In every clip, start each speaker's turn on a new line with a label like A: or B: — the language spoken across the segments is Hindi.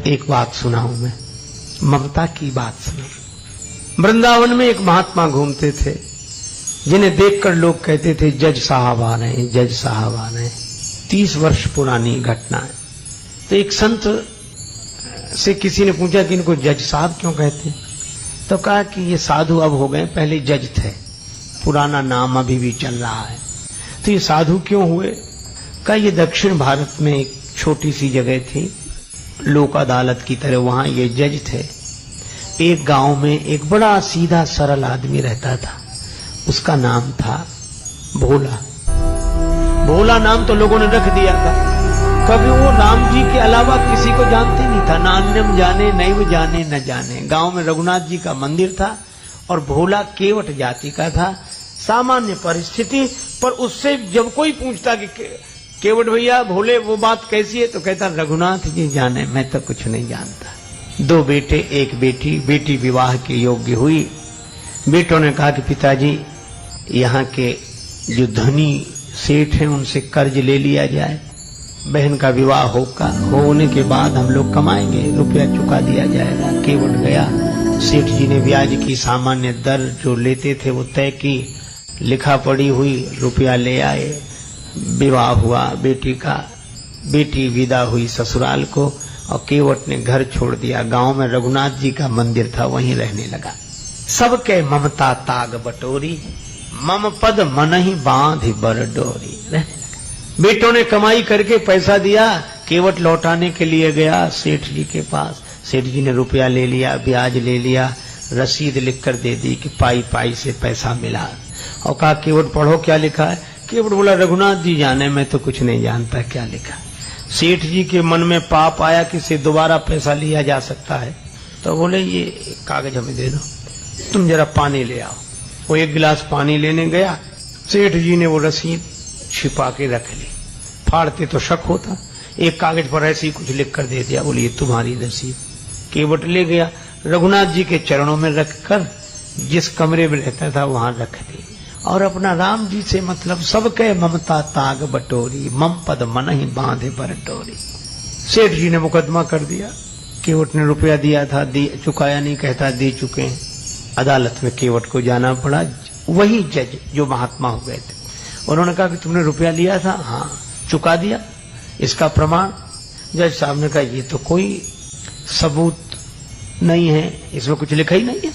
A: एक बात सुनाऊं मैं, ममता की बात सुनो। वृंदावन में एक महात्मा घूमते थे, जिन्हें देखकर लोग कहते थे जज साहब आ रहे हैं, जज साहब आ रहे हैं। 30 वर्ष पुरानी घटना है। तो एक संत से किसी ने पूछा कि इनको जज साहब क्यों कहते हैं? तो कहा कि ये साधु अब हो गए, पहले जज थे, पुराना नाम अभी भी चल रहा है। तो ये साधु क्यों हुए? कहा ये दक्षिण भारत में एक छोटी सी जगह थी, लोक अदालत की तरह, वहां ये जज थे। एक गांव में एक बड़ा सीधा सरल आदमी रहता था, उसका नाम था भोला। भोला नाम तो लोगों ने रख दिया था। कभी वो राम जी के अलावा किसी को जानते नहीं था, ना अन्यम जाने नैव जाने न जाने। गांव में रघुनाथ जी का मंदिर था और भोला केवट जाति का था। सामान्य परिस्थिति पर उससे जब कोई पूछता कि केवट भैया भोले वो बात कैसी है, तो कहता रघुनाथ जी जाने, मैं तो कुछ नहीं जानता। 2 बेटे 1 बेटी, बेटी विवाह के योग्य हुई। बेटों ने कहा कि पिताजी यहाँ के जो धनी सेठ हैं उनसे कर्ज ले लिया जाए, बहन का विवाह होने के बाद हम लोग कमाएंगे, रुपया चुका दिया जाएगा। केवट गया, सेठ जी ने ब्याज की सामान्य दर जो लेते थे वो तय की, लिखा पड़ी हुई, रुपया ले आए, विवाह हुआ बेटी का। बेटी विदा हुई ससुराल को और केवट ने घर छोड़ दिया। गांव में रघुनाथ जी का मंदिर था, वहीं रहने लगा। सबके ममता ताग बटोरी, मम पद मन ही बांध बर डोरी। रहने लगा। बेटों ने कमाई करके पैसा दिया, केवट लौटाने के लिए गया सेठ जी के पास। सेठ जी ने रुपया ले लिया, ब्याज ले लिया, रसीद लिखकर दे दी कि पाई पाई से पैसा मिला। और कहा केवट पढ़ो क्या लिखा है। केवट बोला रघुनाथ जी जाने, मैं तो कुछ नहीं जानता क्या लिखा। सेठ जी के मन में पाप आया कि से दोबारा पैसा लिया जा सकता है, तो बोले ये कागज हमें दे दो, तुम जरा पानी ले आओ। वो 1 गिलास पानी लेने गया, सेठ जी ने वो रसीद छिपा के रख ली। फाड़ते तो शक होता, एक कागज पर ऐसे ही कुछ लिख कर दे दिया, बोले ये तुम्हारी रसीद। केवट ले गया, रघुनाथ जी के चरणों में रखकर जिस कमरे में रहता था वहां रख दी और अपना राम जी से मतलब सबके ममता ताग बटोरी, मम पद मन ही बांधे बर डोरी। सेठ जी ने मुकदमा कर दिया। केवट ने रुपया दिया था, चुकाया नहीं, कहता दे चुके हैं। अदालत में केवट को जाना पड़ा। वही जज जो महात्मा हो गए थे, उन्होंने कहा कि तुमने रुपया लिया था? हाँ। चुका दिया? इसका प्रमाण? जज साहब ने कहा ये तो कोई सबूत नहीं है, इसमें कुछ लिखा ही नहीं है।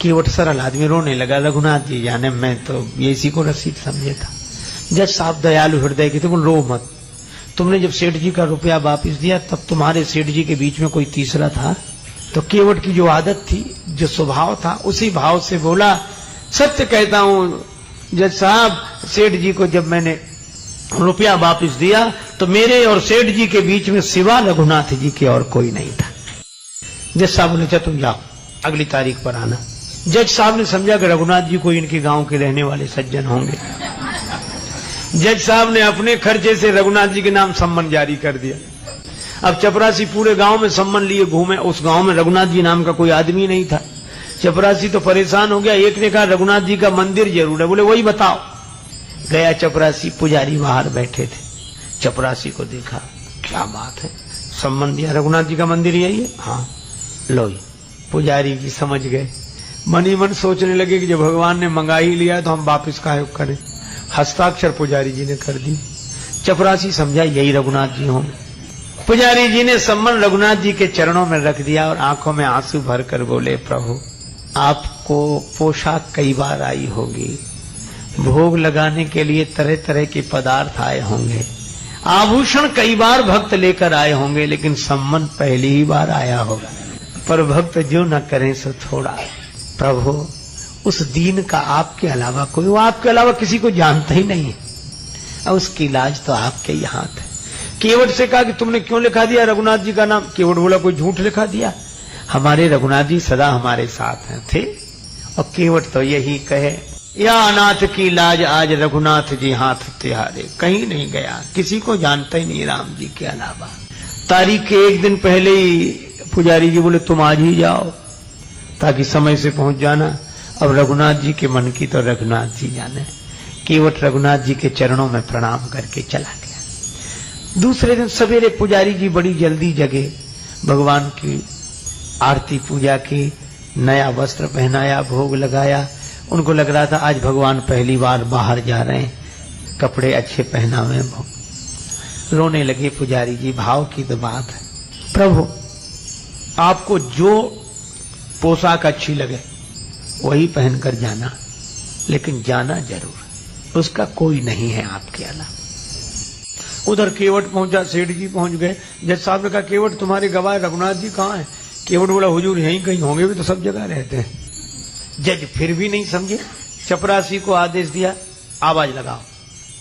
A: केवट सरल आदमी रोने लगा, रघुनाथ जी जाने, मैं तो ये इसी को रसीद समझे था। जज साहब दयालु हृदय के थे, बोल रो मत, तुमने जब सेठ जी का रुपया वापिस दिया तब तुम्हारे सेठ जी के बीच में कोई तीसरा था? तो केवट की जो आदत थी, जो स्वभाव था, उसी भाव से बोला सत्य कहता हूं जज साहब, सेठ जी को जब मैंने रुपया वापिस दिया तो मेरे और सेठ जी के बीच में सिवा रघुनाथ जी के और कोई नहीं था। जज साहब बोले अच्छा तुम जाओ, अगली तारीख पर आना। जज साहब ने समझा कि रघुनाथ जी कोई इनके गांव के रहने वाले सज्जन होंगे। जज साहब ने अपने खर्चे से रघुनाथ जी के नाम सम्मन जारी कर दिया। अब चपरासी पूरे गांव में सम्मन लिए घूमे, उस गांव में रघुनाथ जी नाम का कोई आदमी नहीं था। चपरासी तो परेशान हो गया। एक ने कहा रघुनाथ जी का मंदिर जरूर है, बोले वही बताओ। गया चपरासी, पुजारी बाहर बैठे थे। चपरासी को देखा, क्या बात है, सम्मन दिया, रघुनाथ जी का मंदिर यही है? हाँ। लो ये पुजारी जी समझ गए, मन ही मन सोचने लगे कि जब भगवान ने मंगा ही लिया तो हम वापिस काहे करें। हस्ताक्षर पुजारी जी ने कर दी। चपरासी समझा यही रघुनाथ जी होंगे। पुजारी जी ने सम्मन रघुनाथ जी के चरणों में रख दिया और आंखों में आंसू भरकर बोले प्रभु आपको पोशाक कई बार आई होगी, भोग लगाने के लिए तरह तरह के पदार्थ आए होंगे, आभूषण कई बार भक्त लेकर आए होंगे, लेकिन सम्मन पहली ही बार आया होगा। पर भक्त जो न करें सो थोड़ा। प्रभु उस दीन का आपके अलावा कोई, वो आपके अलावा किसी को जानता ही नहीं है, और उसकी इलाज तो आपके ही हाथ है। केवट से कहा कि तुमने क्यों लिखा दिया रघुनाथ जी का नाम? केवट बोला कोई झूठ लिखा दिया, हमारे रघुनाथ जी सदा हमारे साथ हैं थे। और केवट तो यही कहे, या अनाथ की लाज आज रघुनाथ जी हाथ तिहारे, कहीं नहीं गया, किसी को जानता ही नहीं राम जी के अलावा। तारीख के 1 दिन पहले ही पुजारी जी बोले तुम आज ही जाओ ताकि समय से पहुंच जाना। अब रघुनाथ जी के मन की तो रघुनाथ जी जाने। केवट रघुनाथ जी के चरणों में प्रणाम करके चला गया। दूसरे दिन सवेरे पुजारी जी बड़ी जल्दी जगे, भगवान की आरती पूजा की, नया वस्त्र पहनाया, भोग लगाया। उनको लग रहा था आज भगवान पहली बार बाहर जा रहे हैं, कपड़े अच्छे पहनावे। रोने लगे पुजारी जी। भाव की तो बात है, प्रभु आपको जो पोशाक अच्छी लगे वही पहनकर जाना, लेकिन जाना जरूर, उसका कोई नहीं है आपके अलावा। उधर केवट पहुंचा, सेठ जी पहुंच गए। जज साहब ने कहा केवट तुम्हारे गवाह रघुनाथ जी कहाँ हैं? केवट बोला हुजूर यहीं कहीं होंगे, भी तो सब जगह रहते हैं। जज फिर भी नहीं समझे, चपरासी को आदेश दिया आवाज लगाओ।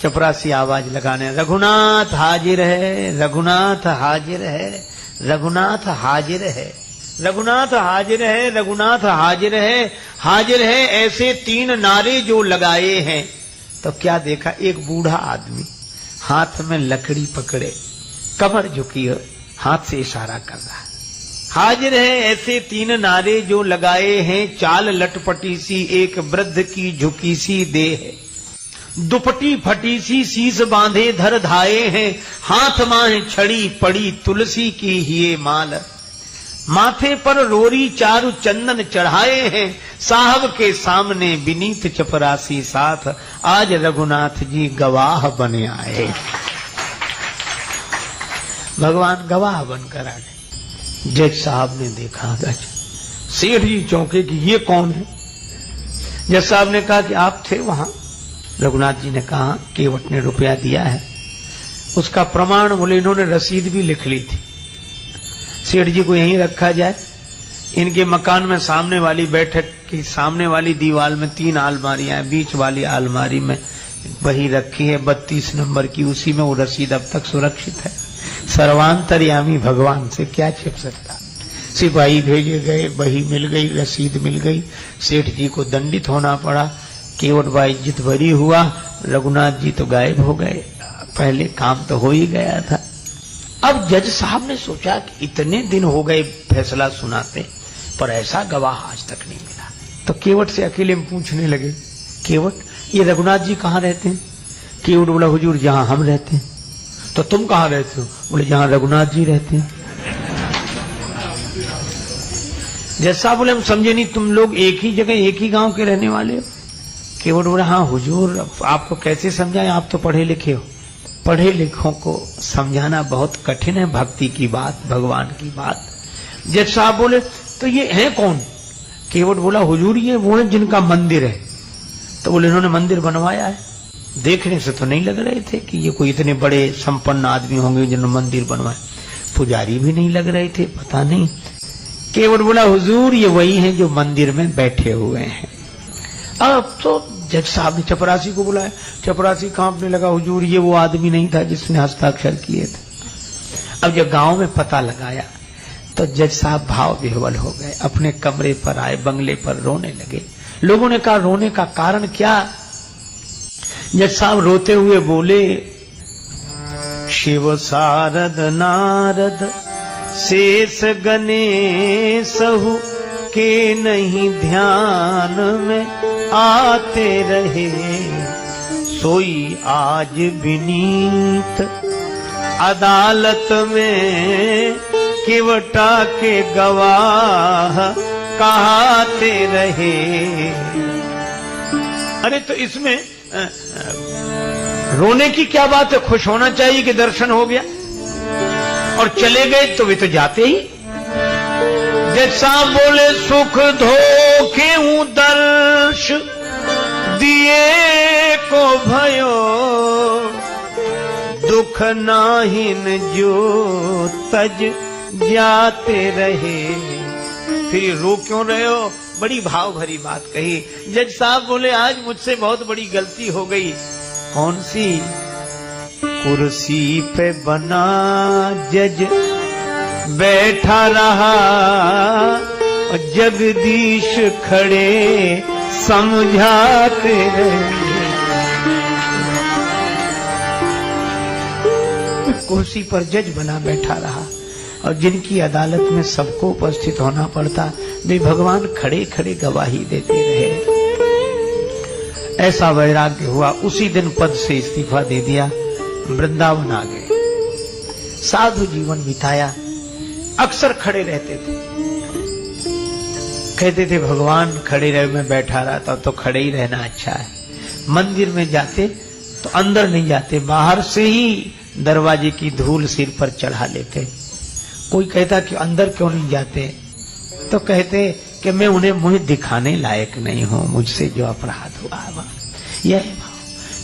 A: चपरासी आवाज लगाने, रघुनाथ हाजिर है, रघुनाथ हाजिर है, रघुनाथ हाजिर है, रघुनाथ हाजिर है, रघुनाथ हाजिर है, हाजिर है। ऐसे 3 नारे जो लगाए हैं तो क्या देखा, एक बूढ़ा आदमी हाथ में लकड़ी पकड़े, कमर झुकी है, हाथ से इशारा कर रहा है। हाजिर है ऐसे 3 नारे जो लगाए हैं, चाल लटपटी सी एक वृद्ध की झुकी सी देह, दुपटी फटी सी शीस बांधे धर धाये हैं, हाथ माहे छड़ी पड़ी तुलसी की ही माल, माथे पर रोरी चारु चंदन चढ़ाए हैं, साहब के सामने विनीत चपरासी साथ, आज रघुनाथ जी गवाह बने आए। भगवान गवाह बनकर आ गए। जज साहब ने देखा, सेठ जी चौंके कि ये कौन है? जज साहब ने कहा कि आप थे वहां। रघुनाथ जी ने कहा केवट ने रुपया दिया है, उसका प्रमाण बोले इन्होंने रसीद भी लिख ली थी। सेठ जी को यहीं रखा जाए। इनके मकान में सामने वाली बैठक की सामने वाली दीवार में 3 अलमारियां, बीच वाली अलमारी में वही रखी है 32 नंबर की, उसी में वो रसीद अब तक सुरक्षित है। सर्वांतर्यामी भगवान से क्या छिप सकता। सिपाही भेजे गए, वही मिल गई, रसीद मिल गई। सेठ जी को दंडित होना पड़ा। केवट भाई जित भरी हुआ, रघुनाथ जी तो गायब हो गए। पहले काम तो हो ही गया था। अब जज साहब ने सोचा कि इतने दिन हो गए फैसला सुनाते, पर ऐसा गवाह आज तक नहीं मिला। तो केवट से अकेले में पूछने लगे, केवट ये रघुनाथ जी कहाँ रहते हैं? केवट बोला हुजूर जहां हम रहते हैं। तो तुम कहाँ रहते हो? बोले जहां रघुनाथ जी रहते हैं। जज साहब बोले हम समझे नहीं, तुम लोग एक ही जगह एक ही गांव के रहने वाले हो? केवट बोला हाँ हुजूर, आपको कैसे समझाएं, आप तो पढ़े लिखे हो। पढ़े लिखों को समझाना बहुत कठिन है, भक्ति की बात, भगवान की बात। जज साहब बोले तो ये है कौन? केवट बोला हुजूर ये वो है जिनका मंदिर है। तो बोले इन्होंने मंदिर बनवाया है? देखने से तो नहीं लग रहे थे कि ये कोई इतने बड़े संपन्न आदमी होंगे जिन्होंने मंदिर बनवाया। पुजारी भी नहीं लग रहे थे, पता नहीं। केवट बोला हुजूर ये वही है जो मंदिर में बैठे हुए हैं। अब तो जज साहब ने चपरासी को बुलाया। चपरासी कांपने लगा, हुजूर ये वो आदमी नहीं था जिसने हस्ताक्षर किए थे। अब जब गांव में पता लगाया तो जज साहब भाव विह्वल हो गए, अपने कमरे पर आए, बंगले पर रोने लगे। लोगों ने कहा रोने का कारण क्या? जज साहब रोते हुए बोले, शिव सारद नारद शेष गणेशहु के नहीं ध्यान में आते रहे, सोई आज विनीत अदालत में केवटा के गवाह कहाते रहे। अरे तो इसमें रोने की क्या बात है? खुश होना चाहिए कि दर्शन हो गया। और चले गए तो वे तो जाते ही। जैसा बोले सुख धोखे हूं दर्श दिए को भयो, दुख नाहिन जो तज जाते रहे। फिर रो क्यों रहे हो? बड़ी भाव भरी बात कही। जज साहब बोले आज मुझसे बहुत बड़ी गलती हो गई। कौन सी? कुर्सी पे बना जज बैठा रहा, जगदीश खड़े समझाते रहे। कुर्सी पर जज बना बैठा रहा और जिनकी अदालत में सबको उपस्थित होना पड़ता, वे भगवान खड़े खड़े गवाही देते रहे। ऐसा वैराग्य हुआ। उसी दिन पद से इस्तीफा दे दिया, वृंदावन आ गए, साधु जीवन बिताया।
B: अक्सर खड़े रहते थे। कहते थे भगवान खड़े रहे, मैं बैठा रहता तो खड़े ही रहना अच्छा है। मंदिर में जाते तो अंदर नहीं जाते, बाहर से ही दरवाजे की धूल सिर पर चढ़ा लेते। कोई कहता कि अंदर क्यों नहीं जाते, तो कहते कि मैं उन्हें मुझे दिखाने लायक नहीं हूं, मुझसे जो अपराध हुआ। यह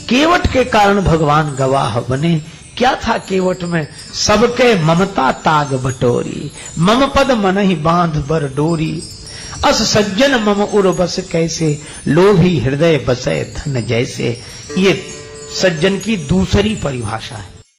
B: केवट के कारण भगवान गवाह बने। क्या था केवट में? सबके ममता ताग बटोरी, मम पद मन ही बांध बर डोरी, अस सज्जन मम उर बस कैसे, लोभी हृदय बसे धन जैसे। ये सज्जन की दूसरी परिभाषा है।